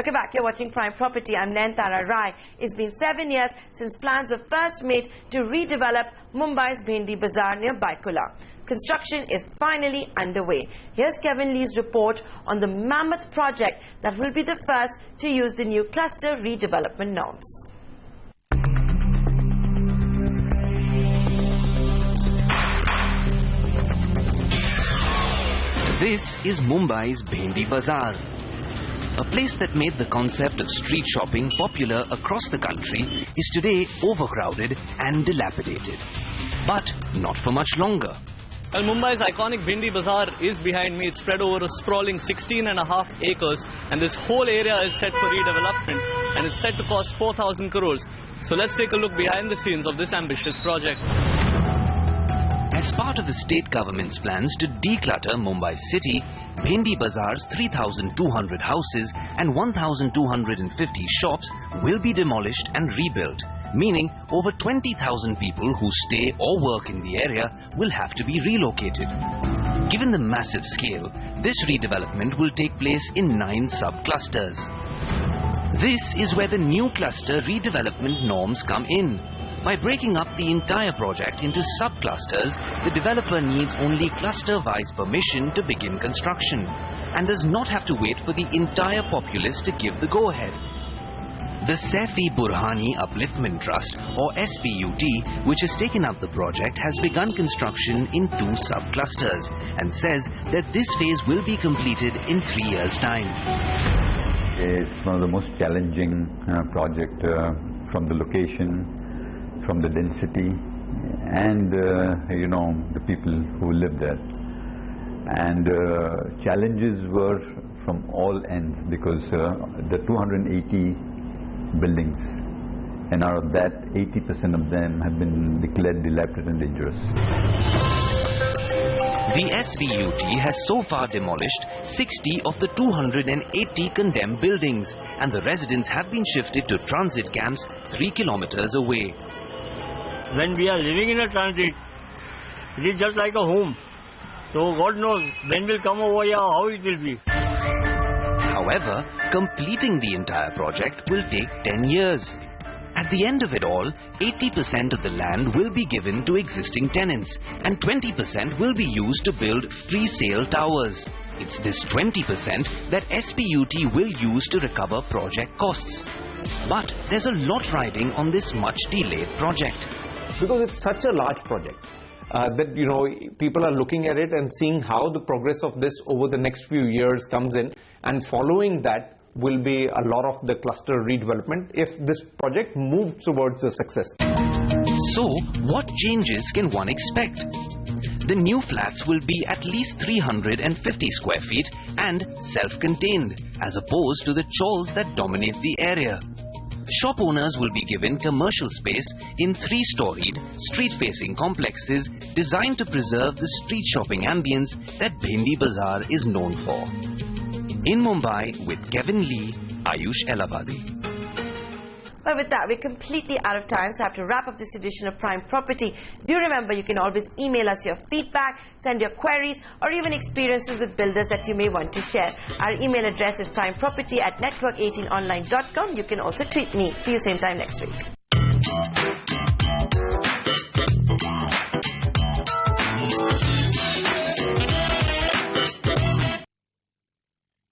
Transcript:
Welcome back. You're watching Prime Property. I'm Nayantara Rai. It's been 7 years since plans were first made to redevelop Mumbai's Bhendi Bazaar near Baikula. Construction is finally underway. Here's Kevin Lee's report on the mammoth project that will be the first to use the new cluster redevelopment norms. This is Mumbai's Bhendi Bazaar, a place that made the concept of street shopping popular across the country is today overcrowded and dilapidated. But not for much longer. Well, Mumbai's iconic Bhendi Bazaar is behind me. It's spread over a sprawling 16.5 acres, and this whole area is set for redevelopment, and it's set to cost 4,000 crores. So let's take a look behind the scenes of this ambitious project. As part of the state government's plans to declutter Mumbai city, Bhendi Bazaar's 3,200 houses and 1,250 shops will be demolished and rebuilt, meaning over 20,000 people who stay or work in the area will have to be relocated. Given the massive scale, this redevelopment will take place in 9 sub-clusters. This is where the new cluster redevelopment norms come in. By breaking up the entire project into sub-clusters, the developer needs only cluster-wise permission to begin construction and does not have to wait for the entire populace to give the go-ahead. The Saifee Burhani Upliftment Trust, or SBUT, which has taken up the project, has begun construction in 2 sub-clusters and says that this phase will be completed in 3 years' time. It's one of the most challenging project from the location, from the density, and the people who live there. And challenges were from all ends, because the 280 buildings, and out of that 80% of them have been declared dilapidated and dangerous. The SBUT has so far demolished 60 of the 280 condemned buildings, and the residents have been shifted to transit camps 3 kilometers away. When we are living in a transit, it is just like a home. So God knows when we'll come over here, how it will be. However, completing the entire project will take 10 years. At the end of it all, 80% of the land will be given to existing tenants and 20% will be used to build free sale towers. It's this 20% that SBUT will use to recover project costs. But there's a lot riding on this much delayed project. Because it's such a large project that people are looking at it and seeing how the progress of this over the next few years comes in, and following that will be a lot of the cluster redevelopment if this project moves towards a success. So, what changes can one expect? The new flats will be at least 350 square feet and self-contained, as opposed to the chawls that dominate the area. Shop owners will be given commercial space in 3-storied, street-facing complexes designed to preserve the street shopping ambience that Bhendi Bazaar is known for. In Mumbai, with Kevin Lee, Ayush Elavadi. Well, with that, we're completely out of time, so I have to wrap up this edition of Prime Property. Do remember, you can always email us your feedback, send your queries, or even experiences with builders that you may want to share. Our email address is primeproperty@network18online.com. You can also tweet me. See you same time next week.